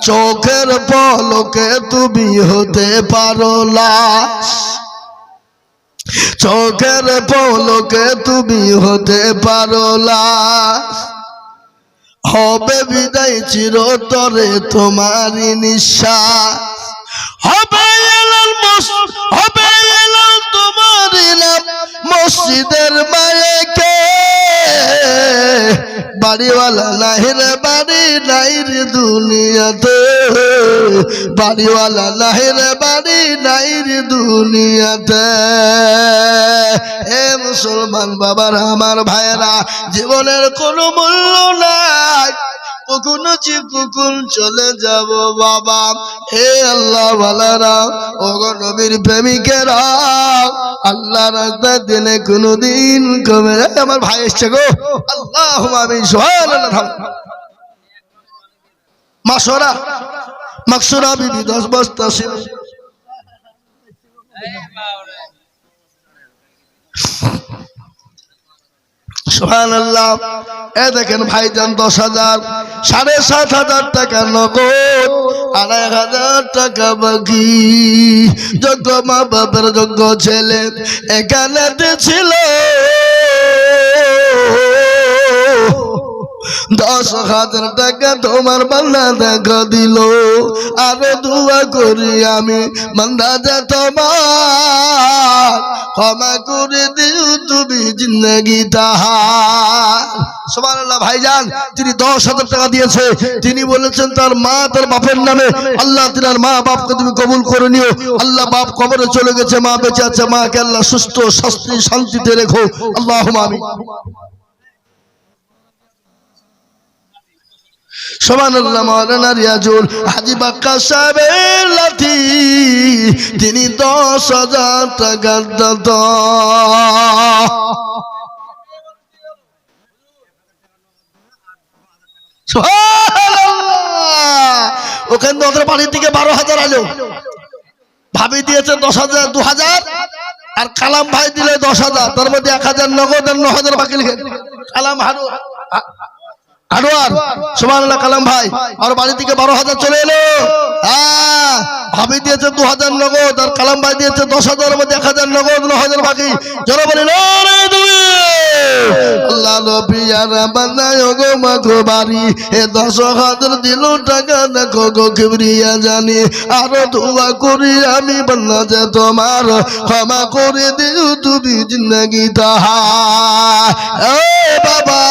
চোখের পলকে তুমি হতে পারো লাশ চোখের পলকে তুমি হতে পারো লাশ হবে বিদায় চিরতরে তোমারই নিঃশ্বাস হবে এলাল তোমারই নাম মসজিদের মায়েকে বাড়িওয়ালা নাহিরে বাড়ি নাইরে দুনিয়াতে বাড়িওয়ালা নাহিরে বাড়ি নাইরে দুনিয়াতে হে মুসলমান বাবারা আমার ভাইয়েরা জীবনের কোনো মূল্য নাই কখনো যে কখন চলে যাব বাবা হে আল্লাহ ওয়ালারা ওগো নবীর প্রেমিকেরা আল্লাহর রাস্তায় দিনে কোনোদিন কমে আমার ভাই এসছে গো আল্লাহুম্মা আমিন সুবহানাল্লাহ মাসরা মাকসুরা বিবি 10 বস্তা ছিল সুবহানাল্লাহ এ দেখেন ভাইজান 10,000 7,500 টাকা নগদ 2,500 টাকা বাকি যোগ্য মা বাবার যোগ্য ছেলে এখানে ছিল 10,000 টাকা তোমার বান্দা দেখা দিল আরো দোয়া করি আমি বান্দা যে তোমার ক্ষমা করে দিও তুমি জিন্দেগি তাহার সুবহানাল্লাহ ভাইজান তিনি 10,000 টাকা দিয়েছে তিনি বলেছেন তার মা তার বাপের নামে আল্লাহ তিনার মা বাপকে তুমি কবুল করে নিও আল্লাহ বাপ কবরে চলে গেছে মা বেঁচে আছে মাকে আল্লাহ সুস্থ শান্তিতে রেখো আল্লাহুম্মা আমিন সুবহানাল্লাহ মাওলানা রিয়াজুল হাজী বাক্কা সাহেবের লাঠি তিনি 10,000 টাকা দাতা সুবহানাল্লাহ ওখান ওদের বাড়ির থেকে 12,000 আলো ভাবি দিয়েছে 10,000 2,000 আর কালাম ভাই দিলে 10,000 তার মধ্যে 1,000 নগদ আর 9,000 বাকি লিখে কালাম আনোয়ার সুবহানাল্লাহ কালাম ভাই আর বাড়ি থেকে 12,000 চলে এলো ভাবি দিয়েছে 2,000 নগদ আর কালাম ভাই দিয়েছে 10,000 মধ্যে 1,000 নগদ 9,000 বাকি জোরে বলেন আল্লাহ নবী আর বান্দায় গো মাগো বাড়ি এ 10,000 দিল টাকা দেখো গো কিবরিয়া জানি আর দোয়া করি আমি বান্দা যে তোমার ক্ষমা করে দিও তুমি জিন্দেগি তাহার ও বাবা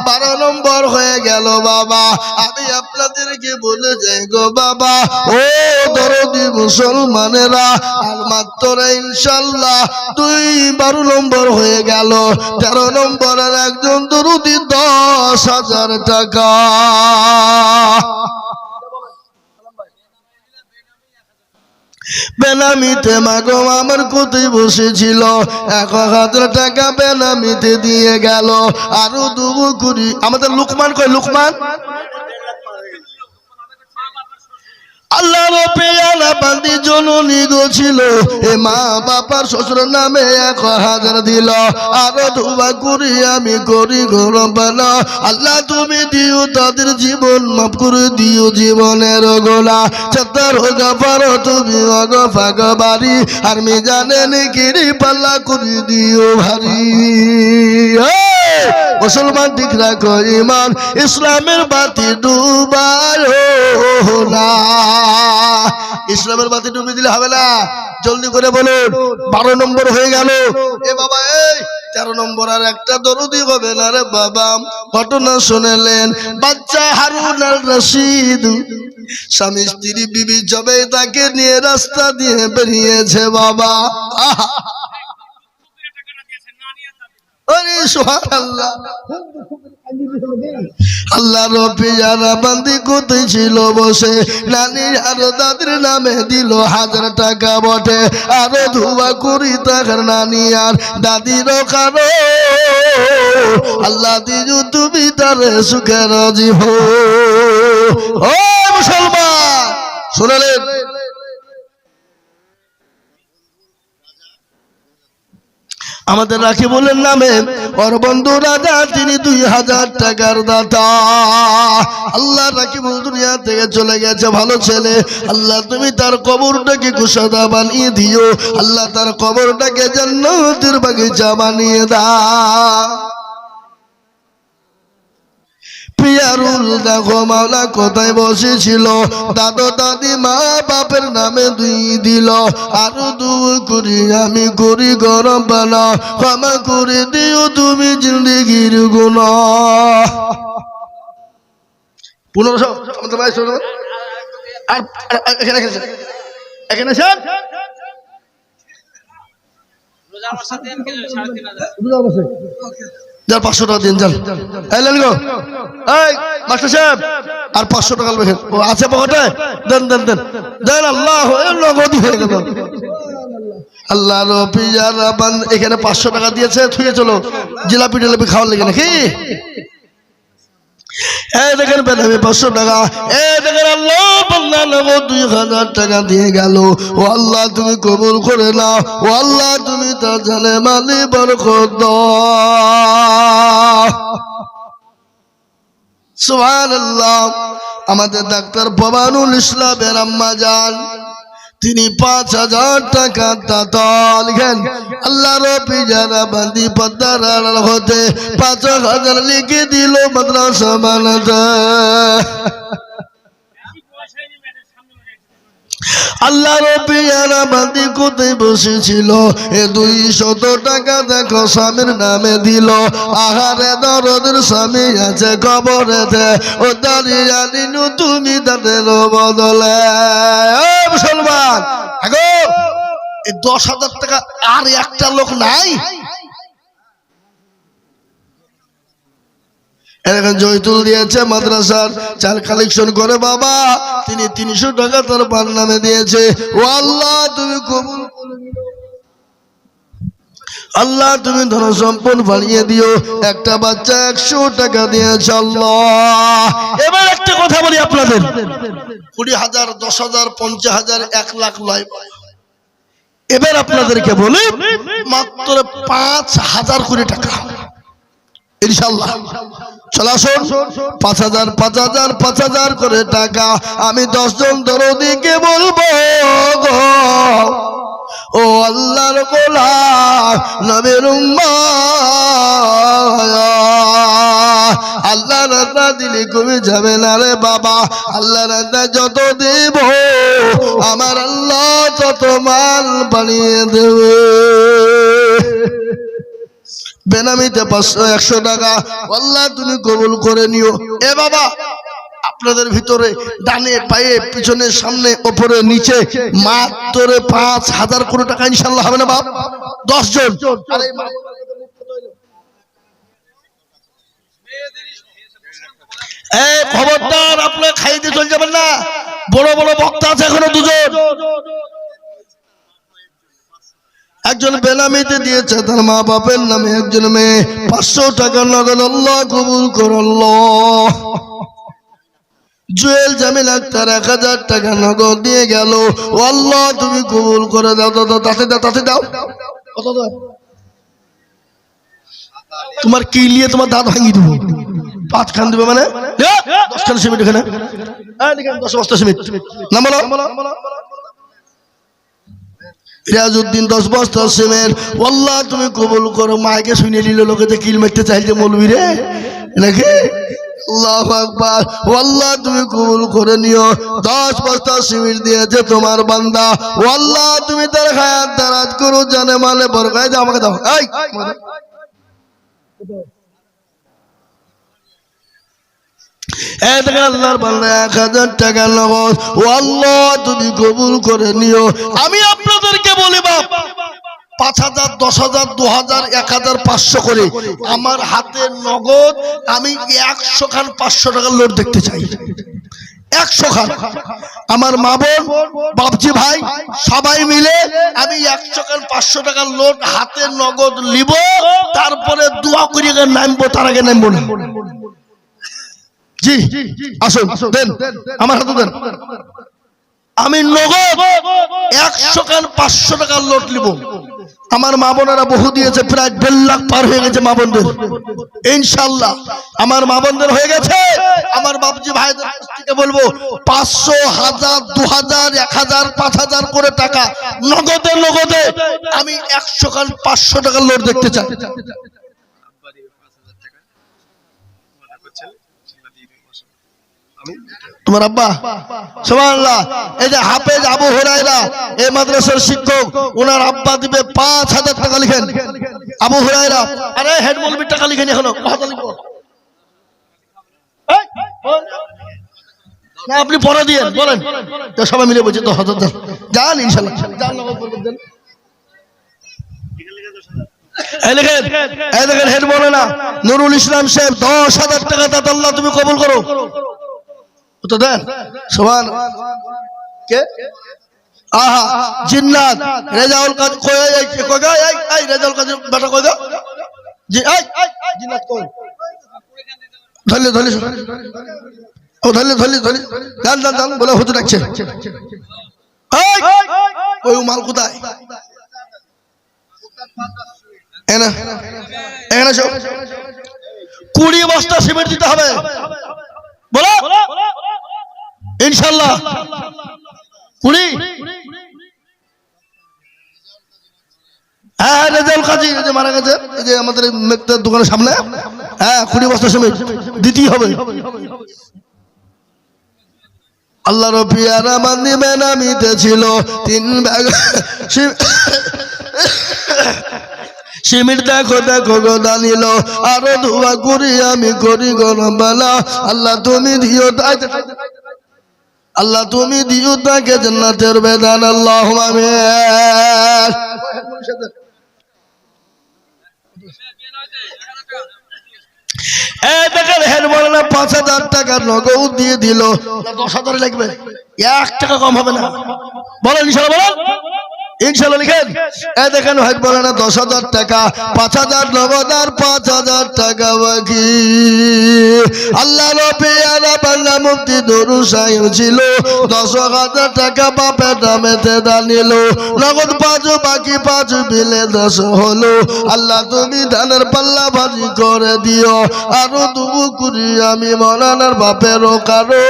12 নম্বর হয়ে গেল বাবা আমি আপনাদেরকে বলে যাই গো বাবা ও দরদি মুসলমানেরা আর মাত্র ইনশাআল্লাহ 12 নম্বর হয়ে গেল 13 নম্বরের একজন দরদি 10,000 টাকা বেনামিতে মাগো আমার কোথায় বসেছিল 1,000 টাকা বেনামিতে দিয়ে গেল আরো দুবু করি আমাদের লুকমান কই লুকমান আল্লাহ রব্বিয়ালা বান্দি জননী গো ছিল এ মা বাবার শ্বশুর নামে 1,000 দিল আরো দোয়া করি আমি করি গো রব্বানা আল্লাহ তুমি দিও তাদের জীবন মাফ করে দিও জীবনের গোলা চাতার গাফার তুমি অগফাগ বাড়ি আর মিজানে নেকিরি পাল্লা করে দিও ভারী মুসলমান ঠিক রাখো ঈমান ইসলামের বাতি ডুবায়ো না ইসলামের বাতি ডুবিয়ে দিলে হবে না জলদি করে বলুন 12 নম্বর হয়ে গেল এ বাবা এই 13 নম্বর আর একটা দরুদি হবে না রে বাবা ঘটনা শুনলেন বাচ্চা হারুন আল রশিদ স্বামী স্ত্রী বিবি জবে তাকে নিয়ে রাস্তা দিয়ে বেরিয়েছে বাবা আরে সুবহানাল্লাহ আল্লাহ রব্বিয়ারা বান্দি কোথায় ছিল বসে নানি আর দাদির নামে দিল 1,000 টাকা বটে আরো ধোয়া করি তার নানি আর দাদির কারো আল্লাহ দিজু তুমি তার সুখে রাজি হো ও মুসলমান শুনলেন আমাদের রাকিবুলের নামে ওর বন্ধু রাজা তিনি 2,000 টাকার দাতা আল্লাহ রাকিবুল দুনিয়া থেকে চলে গেছে ভালো ছেলে, আল্লাহ তুমি তার কবরটাকে কুশাদা বানিয়ে দিও, আল্লাহ তার কবরটাকে জান্নাতের বাগিচা বানিয়ে দাও। পিয়ারুল দেখো মাওলা কোথায় বসেছিল, দাদু দাদি মা বাপের নামে দুই দিল, আরো দুই করি আমি করি গরম বানা, ক্ষমা করে দিও তুমি জিন্দেগির গুনাহ। 1500 আমাদের ভাই শোনো, আর এখানে এখানে স্যার রোজা মাসে দেন কে 3500 রোজা মাসে যার 500 টাকা দিন যান, এই লেন গো, এই মাস্টার সাহেব আর 500 টাকা লেখেন, ও আছে পকেটে, দেন দেন দেন দেন, আল্লাহ নগদ হয়ে গেল। আল্লাহ রবি জারাবান এখানে 500 টাকা দিয়েছে, থুয়ে চলো জিলাপি টিলাপি খাওয়ার লেগে নাকি, এই দেখেন বেদামি 500 টাকা, এই দেখেন আল্লাহ বান্দা নগদ 2000 টাকা দিয়ে গেল। ও আল্লাহ তুমি কবুল করে নাও, ও আল্লাহ তুমি তার জানে মালি বরকত দাও। সুবহানাল্লাহ। আমাদের ডাক্তার ভবানুল ইসলামের আম্মা জান, তিনি 5000 টাকা দাতা লিখেন, আল্লাহ রবি যারা বান্দি পদ্মার হতে 5000 লিখে দিল মাদ্রাসা বানাতে। আল্লাহ রবি যারা বান্দি কোথায় বসেছিল, এ 200 টাকা দেখো স্বামীর নামে দিল, আহারে দরদের স্বামী আছে কবরেতে, ও দাঁড়িয়ে আনিনু তুমি তাদের বদলে। মুসলমান আগো এই 10,000 টাকা আর একটা লোক নাই, এখন জয়তুল দিয়েছে মাদ্রাসার চাল কালেকশন করে বাবা, তিনি 300 টাকা তার পার নামে দিয়েছে। ও আল্লাহ তুমি কবুল করে নিও, আল্লাহ তুমি ধন সম্পদ বাড়িয়ে দিও। একটা বাচ্চা 100 টাকা দিয়েছে আল্লাহ। এবার একটা কথা বলি আপনাদের, 20,000 10,000 50,000 1 লাখ লয়, এবার আপনাদেরকে বলি মাত্র 5,000 কোটি টাকা ইনশাআল্লাহ চলে আসুন। 5,000 5,000 5,000 করে টাকা আমি 10 জন দরদিকে বলবো গো, ও আল্লাহর গোলাম নবীর উম্মত, আল্লাহ রাস্তা দিলে কমে যাবে না রে বাবা, আল্লাহ রাস্তা যত দেব আমার আল্লাহ তত মাল বানিয়ে দেবে। বেনামিতে 500 100 টাকা আল্লাহ তুমি কবুল করে নিও। এ বাবা আপনাদের ভিতরে ডানে পায়ে পিছনে সামনে উপরে নিচে মাত্র 5,000 কোটি টাকা ইনশাআল্লাহ হবে না বাপ? 10 জন খবরদার আপনার খাইতে চলে যাবেন না, বড় বড় বক্তা আছে এখনো 2 জন, একজন বেনামিতে দিয়েছে তার মা বাপের নামে, একজন মেয়ে 500 টাকা নগদ, আল্লাহ কবুল করো আল্লাহ। জুয়েল জামিল আক্তার 1000 টাকা নগদ দিয়ে গেল, ও আল্লাহ তুমি কবুল করে দাও। তাতে দাও তাতে দাও, কত দাও? তোমার কি নিয়ে তোমার দাঁত ভাঙিয়ে দেবো, 5 খান দেবে মানে 10 খান সিমেন্ট, এখানে 10 বস্তা সিমেন্ট না বলো, রিয়াজউদ্দিন 10 বস্তা সিমেন্ট, আল্লাহ তুমি কবুল করো। মাইকে শুনে নিল লোকে যে কিল মারতে চাইছে মৌলবী রে নাকি, আল্লাহু আকবার, আল্লাহ তুমি কবুল করে নিও। 10 বস্তা সিমেন্ট দিয়েছে তোমার বান্দা, আল্লাহ তুমি তার হায়াত দারাজ করো, জানে মালে বরকত দাও। আমাকে দাও, এই আল্লাহর বান্দা 1000 টাকা নগদ, ও আল্লাহ তুমি কবুল করে নিও। আমি আপনাদেরকে বলি বাপ, 5,000 10,000 2,000 1,000 500 করে আমার হাতে নগদ, আমি 100 খান 500 টাকার নোট দেখতে চাই, 100 খান। আমার মা বোন বাপজি ভাই সবাই মিলে আমি 100 খান 500 টাকার নোট হাতে নগদ নিব, তারপরে দোয়া করি নামবো, তার আগে নামবো না। জি আসুন দেন, আমার হাতে দেন, আমি নগদ 100 খান 500 টাকার নোট নিব, আমার মা বোনেরা বহু দিয়েছে, প্রায় 1.5 লাখ পার হয়ে গেছে মা বোনদের। ইনশাআল্লাহ আমার মা বোনদের হয়ে গেছে। আমার বাপজি ভাইদের কাছ থেকে বলবো 500, 1000, 2000, 1000, 5000 করে টাকা নগদে নগদে আমি 100 কাল 500 টাকার নোট দেখতে চাই। তোমার আব্বা সুবহানাল্লাহ। এই যে হাফেজ আবু হুরায়রা এই মাদ্রাসার শিক্ষক, ওনার আব্বা দিবে 5000 টাকা। লিখেন আবু হুরায়রা। আরে হেড মৌলবীর টাকা লিখেন এখনো কথা লিখবো না, আপনি পরে দিয়ে বলেন সবাই মিলে বলছি 10,000 যান ইনশাআল্লাহ যান নামাজ পড়বেন দেন। এই লিখেন, এই দেখেন হেড মৌলানা নুরুল ইসলাম সাহেব 10,000 টাকা দাতা, আল্লাহ তুমি কবুল করো। তো দেন সুবহান কে আহা জিন্নাত রেজাউল কাজী কই কইগা এই রেজাউল কাজী বেটা কইগা জি এই জিন্নাত কই ধলে ধলে ও ধলে ধলে ধলে জান জান জান বলে হুজুর ডাকছে। এই ওই মাল কোথায় এনা এনা সব 20 বস্তা সিমেন্ট দিতে হবে বলো ইনশাআল্লাহ। 20 হ্যাঁ রেজাউল কাজী যে মারা গেছে এই যে আমাদের মেকতার দোকানের সামনে, হ্যাঁ 20 বস্তা সিমেন্ট দিতেই হবে। আল্লাহর পিয়ারা মান্দিবে নামিতে ছিল 3 ব্যাগ সিমেন্ট দেখো দেখো গো দানিল আরো দোয়া করি আমি করি গো রব্বানা। আল্লাহ তুমি দিও তাকে, আল্লাহ তুমি দিও তাকে জান্নাতের বেদান আল্লাহুম্মা আমিন। এই দেখেন হেড মৌলানা 5000 টাকা নগদ দিয়ে দিল। 10,000 লাগবে, 1 টাকা কম হবে না বলেন ইনশাআল্লাহ বলেন ইনশাআল্লাহ। লিখেন এই দেখেন হেড মৌলানা 10,000 টাকা, 5000 নগদ আর 5000 টাকা বাকি। আল্লাহ নবী আলা বাংলা মুফতি নুরুল সাহেব ছিল 10,000 টাকা বাপের নামেতে দানিল, নগদ 5 বাকি 5 মিলে 10 হলো। আল্লাহ তুমি ধানের পাল্লা ভাজি করে দিও আরো দুবু করি আমি মৌলানার বাপেরও কারো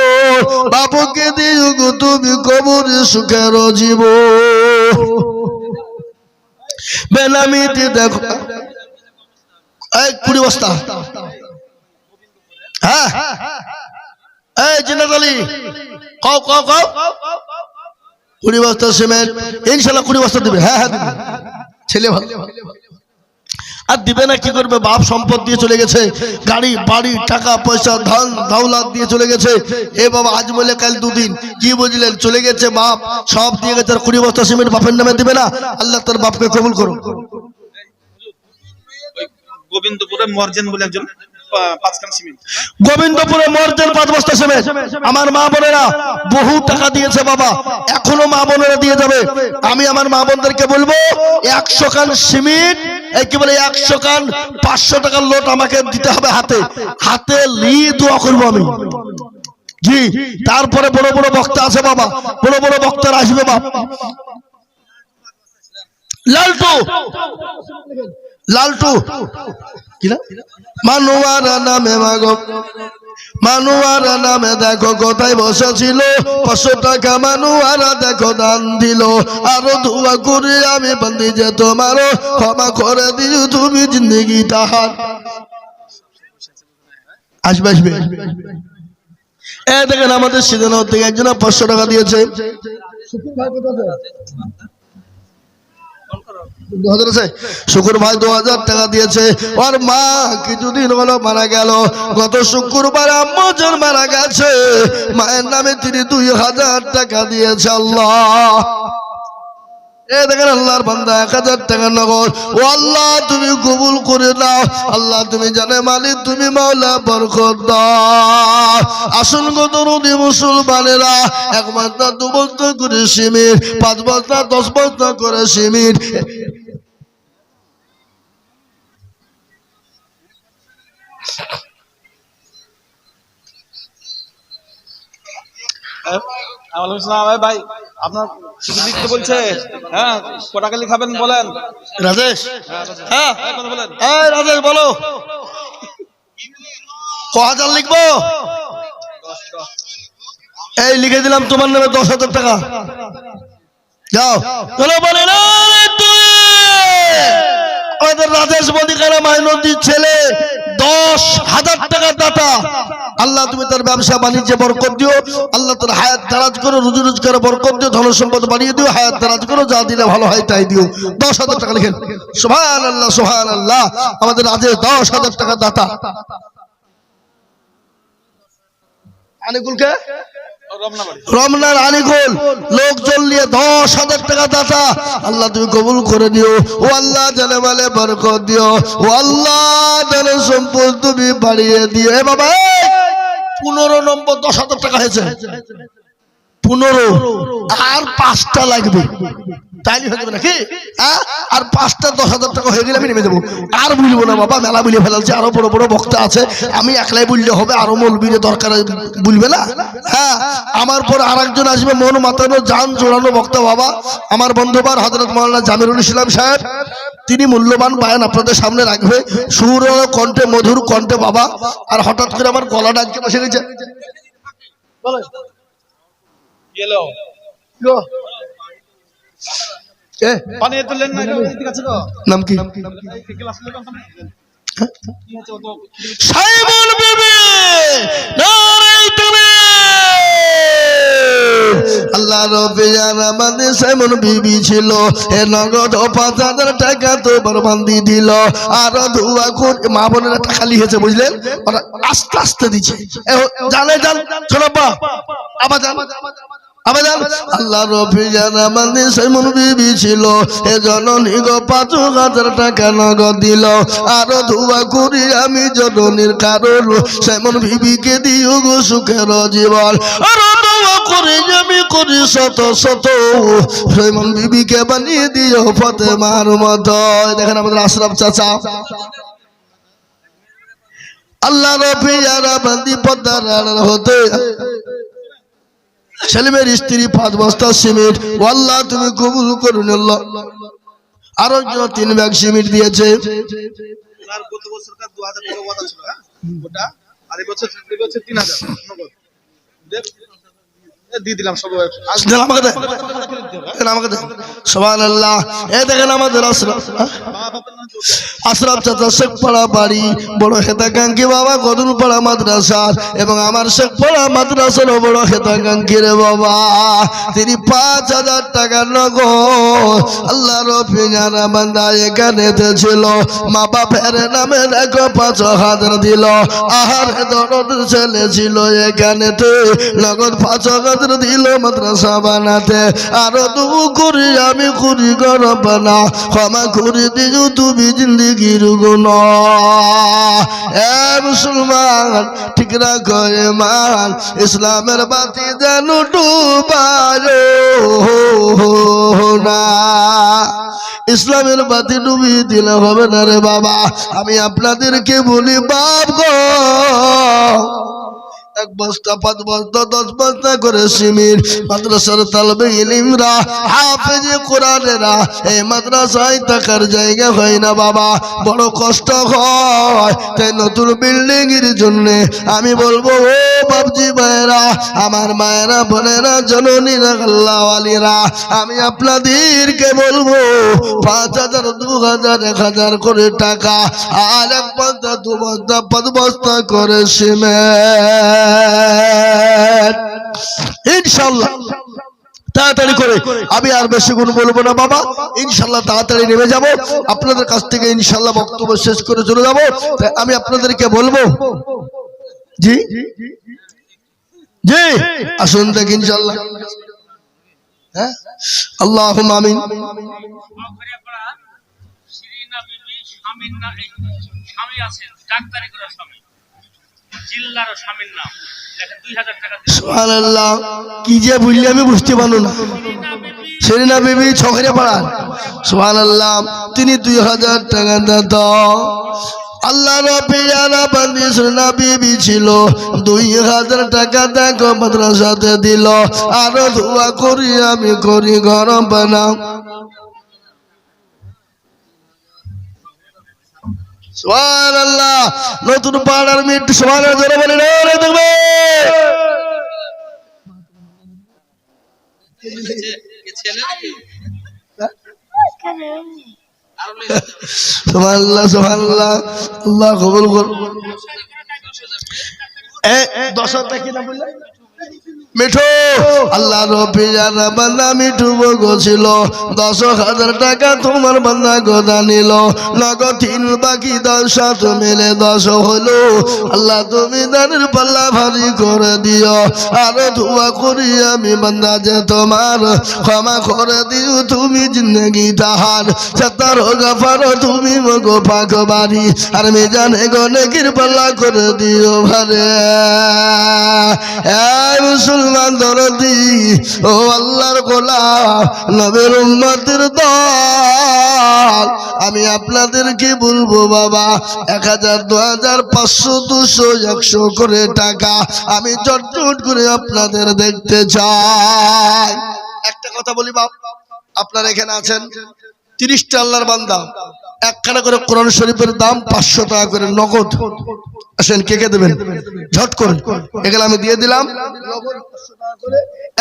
বাবুকে দিও গো তুমি কবরে সুখের জীবন বেনামিতে দেখো। এই 20 বস্তা হ্যাঁ এই জিন্নাত আলী কও কও কও 20 বস্তা সিমেন্ট ইনশাআল্লাহ 20 বস্তা দিবে। হ্যাঁ হ্যাঁ দিবে, ছেলে ভালো। আর দিবে না কি করবে, বাপ সম্পদ দিয়ে চলে গেছে, গাড়ি বাড়ি টাকা পয়সা ধন দৌলত দিয়ে চলে গেছে। এ বাবা আজ বলে কাল 2 দিন কি বুঝলেন চলে গেছে, বাপ সব দিয়ে গেছে, 20 বস্তা সিমেন্ট বাপের নামে দিবে না। আল্লাহ তার বাপকে কবুল করো। গোবিন্দপুরে মর্জেন বলে একজন 5 কান সিমেন্ট, গোবিন্দপুরে মর্জেন 5 বস্তা সিমেন্ট। আমার মা বোনেরা বহু টাকা দিয়েছে বাবা, এখনো মা বোনেরা দিয়ে যাবে। আমি আমার মা বোনদেরকে বলবো 100 কান সিমেন্ট, এই কি বলে 100 কান 500 টাকার লোট আমাকে দিতে হবে হাতে হাতে লি দোয়া করবো আমি জি। তারপরে বড় বড় বক্তা আছে বাবা, বড় বড় বক্তারা আসবে বাবা। লালটু লালটু কি না মানুয়ারা নামে মাগো, মানুয়ারা নামে দেখো কোথায় বসেছিল, 500 টাকা মানুয়ারা দেখো দান দিল। আরো দোয়া করি আমি বন্দি যে তোমার ক্ষমা করে দিও তুমি জিন্দগি তাহার। আসবে আসবে এ দেখেন আমাদের সিদ্ধান্ত থেকে একজন 500 টাকা দিয়েছে। শুকুর ভাই 2000 টাকা দিয়েছে। ওর মা কিছুদিন হলো মারা গেল, গত শুক্রবার আম্মুজন মারা গেছে, মায়ের নামে তিনি 2000 টাকা দিয়েছে। আল্লাহ এ দেখেন আল্লাহর বান্দা 1000 টাকা নগদ। ও আল্লাহ তুমি কবুল করে নাও, আল্লাহ তুমি জানে মালিক, তুমি মাওলা বরকত দাও। আসুন গো দরদি মুসলমানেরা, 1 বস্তা 2 বস্তা করে সিমেন্ট, 5 বস্তা 10 বস্তা করে সিমেন্ট ভাই আপনার লিখতে বলছে। হ্যাঁ, কটা কালি খাবেন বলেন। রাজেশ, হ্যাঁ, কথা বলেন। এই রাজেশ বলো, ক হাজার লিখবো? এই লিখে দিলাম তোমার নামে 10,000 টাকা। যাও চলো বলে না আমাদের রাজেশ বদিকারা মাইনদীর ছেলে 10,000 টাকা দাতা। আল্লাহ তুমি তার ব্যবসা বাণিজ্যে বরকত দিও, আল্লাহ তার হায়াত দারাজ করো, রুজি রোজগারে বরকত দিও, ধন সম্পদ বাড়িয়ে দিও, হায়াত দারাজ করো, যা দিলে ভালো হয় তাই দিও। 10,000 টাকা লিখেন। সুবহানাল্লাহ সুবহানাল্লাহ। আমাদের রাজেশ 10,000 টাকা দাতা। আনিকুলকে রমনার আনিকুল লোকজন নিয়ে 10,000 টাকা দাতা। আল্লাহ তুমি কবুল করে দিও। ও আল্লাহ জানে মালে বরকত দিও। ও আল্লাহ জানে সম্পদ তুমি বাড়িয়ে দিও। এ বাবা 15 নম্বর 10,000 টাকা হয়েছে। 15 আর 5টা লাগবে, তাইলে হয়ে যাবে নাকি? আর 5টা 10,000 টাকা হয়ে গেলে আমি নেমে দেবো। আর বলবো না বাবা, মেলা বলে ফেলালছে, আরো বড় বড় বক্তা আছে, আমি একলাই বললে হবে? আরো মৌলবীর দরকার বলবে না? হ্যাঁ, আমার পর আরেকজন আসবে, মন মাতানো জান জোড়ানো বক্তা বাবা, আমার বন্ধুবার হযরত মাওলানা জামিরুল ইসলাম সাহেব। তিনি মূল্যবান বায়ান আপনাদের সামনে রাখবে, সুর কণ্ঠে, মধুর কণ্ঠে বাবা। আর হঠাৎ করে আমার গলা ডাকতে বসে গেছে। নাম কি? সাইমন বিবি, নারায়ে তাকবীর। আল্লাহ রাব্বুল আলামিন সাইমন বিবি ছিল, এ নগদ 5,000 টাকা তো বরবান্দি দিল। আর দোয়া করে মা বোনেরা টাকা লিখেছে, বুঝলেন? ওরা আস্তে আস্তে দিচ্ছে। জানে জান ছোটবা আবার জান আল্লাহ রাব্বুল আলামিন সাইমন বিবি ছিল, এ জননী গো 5,000 টাকা নগদ দিল। আর দোয়া করি আমি জননীর কারণ সাইমন বিবিকে দিও গো সুখের জীবন। আর দোয়া করি আমি করি শত শত সাইমন বিবিকে বানিয়ে দিও ফাতেমার মতো। দেখেন আমাদের আশরাফ চাচা, আল্লাহ রাব্বুল আলামিন পদ্মার হতে সেলিমের স্ত্রী 5 বস্তা সিমেন্ট, আল্লাহ তুমি কবুল করুন আল্লাহ। আরো 3 ব্যাগ সিমেন্ট দিয়েছে। গত বছরকার 2,000 টাকা ওয়াদা ছিল, হ্যাঁ ওটা, আর এই বছর 3,000 নগদ দিয়ে দিলাম। সব আমাকে দে, আমাকে দে। সুবহানাল্লাহ। এই দেখেন আমাদের আশরাফ চাচা শেখপাড়া বাড়ি, বড় হেতাকাঙ্ক্ষী বাবা, কদমপাড়া মাদ্রাসার, এবং আমার শেখপাড়া মাদ্রাসার বড় হেতাকাঙ্ক্ষী রে বাবা। তিনি 5,000 টাকা নগদ আল্লাহ রাব্বুল আলামিন এখানে ছিল, মা বাপের নামে দেখো 5,000 দিল। আহার দরদ ছেলে ছিল এখানে নগদ 5,000 দিল মাদ্রাসা বানাতে। আরো দু করি আমি করি গরব না, ক্ষমা করে দিও তুমি জিন্দেগির গুনাহ। এ মুসলমান ঠিক রাখো ঈমান, ইসলামের বাতি যেন ডুবায় না। ইসলামের বাতি ডুবিয়ে দিলে হবে না রে বাবা। আমি আপনাদেরকে বলি বাপ গো, 1 বস্তা 5 বস্তা 10 বস্তা করে সিমেন্ট মাদ্রাসার তালবে ইলমরা, হাফেজে কোরআনেরা এই মাদ্রাসায় থাকার জায়গা হয় না বাবা, বড় কষ্ট হয়। তাই নতুন বিল্ডিং এর জন্য আমি বলবো, ও বাপজি ভাইরা, আমার মায়েরা, বোনেরা, জননীরা, আল্লাহওয়ালিরা, আমি আপনাদেরকে বলবো 5,000 2,000 1,000 করে টাকা, আর 1 বস্তা 2 বস্তা 5 বস্তা করে সিমেন্ট ইনশাআল্লাহ তাড়াতাড়ি করে। আমি আর বেশি গুণ বলবো না বাবা, ইনশাআল্লাহ তাড়াতাড়ি নেমে যাব আপনাদের কাছ থেকে, ইনশাআল্লাহ বক্তব্য শেষ করে চলে যাব। আমি আপনাদেরকে বলবো, জি জি আসুন দেখ ইনশাআল্লাহ। হ্যাঁ, আল্লাহুম্মা আমিন। স্বামী আছেন, ডাক্তারি করার স্বামী, জিল্লার স্বামীর নাম, দেখেন 2,000 টাকা। সুবহানাল্লাহ, কি যে বললি আমি বুঝতে পারলো না। সেরিনা বিবি ছখরে পাড়ার, সুবহানাল্লাহ, তিনি 2,000 টাকা দাও। আল্লাহ রবিয়ারা বান্দিস নবী ছিল 2000 টাকা দেখো মাদ্রাসাতে দিল আরো দোয়া করি আমি করি গরম বানাও সুবহানাল্লাহ নতুন পাড়ার মিট সুবহানাল্লাহ জোরে বলেন রে দেখবে সুবহানাল্লাহ সুবহানাল্লাহ আল্লাহ কবুল করুন 10 টাকা কি না বললেন মিঠু আল্লাহ রবিয়ার বান্দা মিঠু বগছিল 10,000 টাকা তোমার বান্দা গোদা নিল নগদ 3 বাকি 10 মিলে 10 হলো আল্লাহ তুমি দানের পাল্লা ভারী করে দিও আর দোয়া করি আমি বান্দা যে তোমার ক্ষমা করে দিও তুমি জিন্দগি তাহার সত্তর গফার তুমি মগো পাক বাড়ি আর মিজানে গনেকির পাল্লা করে দিও ভারে মুসলমান দরদি ও আল্লাহর গোলাম নবীর উম্মতের দল আমি আপনাদেরকে বলবো বাবা 1000 2000 500 200 100 করে টাকা আমি চটচট করে আপনাদের দেখতে চাই একটা কথা বলি বাপ আপনারা এখানে আছেন 30টা আল্লাহর বান্দা একখানা করে কোরআন শরীফের দাম 500 টাকা করে নগদ আসেন কে কে দেবেন ঝট করে এগুলো আমি দিয়ে দিলাম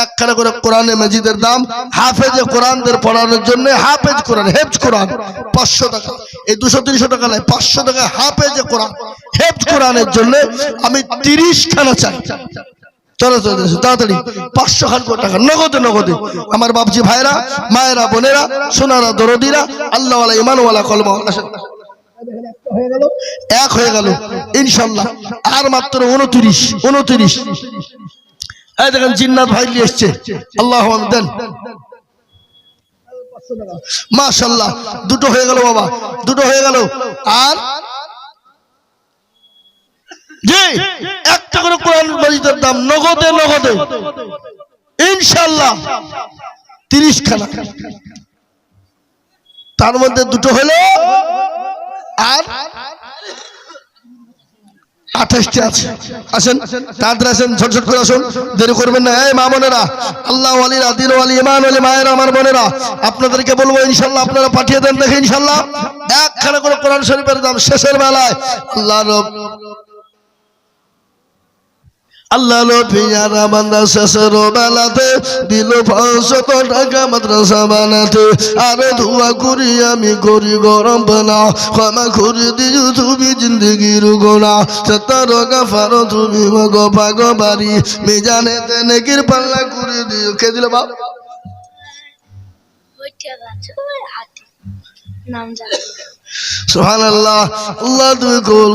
একখানা করে কোরআনে মাজিদের দাম হাফেজে কোরআনদের পড়ানোর জন্য হাফেজ কোরআন হেফজ কোরআন 500 টাকা এই 200 300 টাকা নয় 500 টাকা হাফেজে কোরআন হেফজ কোরআনের জন্য আমি 30 খানা চাই চলো চলো তাড়াতাড়ি 500 খান টাকা নগদে নগদে আমার বাপজি ভাইরা মায়েরা বোনেরা সোনারা দরদিরা আল্লাহওয়ালা ঈমানওয়ালা কলমাওয়ালা এক হয়ে গেল ইনশাআল্লাহ আর মাত্র 29 এই দেখেন জিন্নাত ভাই নিয়ে এসেছে আল্লাহু আকবার মাশাআল্লাহ দুটো হয়ে গেল বাবা দুটো হয়ে গেল আর জি একটা করে কোরআন মাজিদের দাম নগদে নগদে ইনশাআল্লাহ 30 খানা তার মধ্যে দুটো হলো আর 28টি আছে আসেন তাড়াতাড়ি আসেন ঝটঝট করে আসুন দেরি করবেন না এই মা বোনেরা আল্লাহ ওয়ালিরা দিন ওয়ালি ইমান ওয়ালি মায়েরা আমার বোনেরা আপনাদেরকে বলবো ইনশাআল্লাহ আপনারা পাঠিয়ে দেন দেখে ইনশাআল্লাহ একখানা করে কোরআন শরীফের দাম শেষের বেলায় আল্লাহ রবিয়ারা বান্দা শেষের বেলাতে দিল 500 টাকা মাদ্রাসা বানাতে আরে দোয়া করি আমি করি গরম বানাও ক্ষমা করে দিও তুমি জিন্দগির গুনাহ সত্তর গফার তুমি মগো পাক বাড়ি মিজানে নেকির পাল্লা করে দিও কে দিল বাপ নাম জানো সুবহানাল্লাহ আল্লাহ তুমি কবুল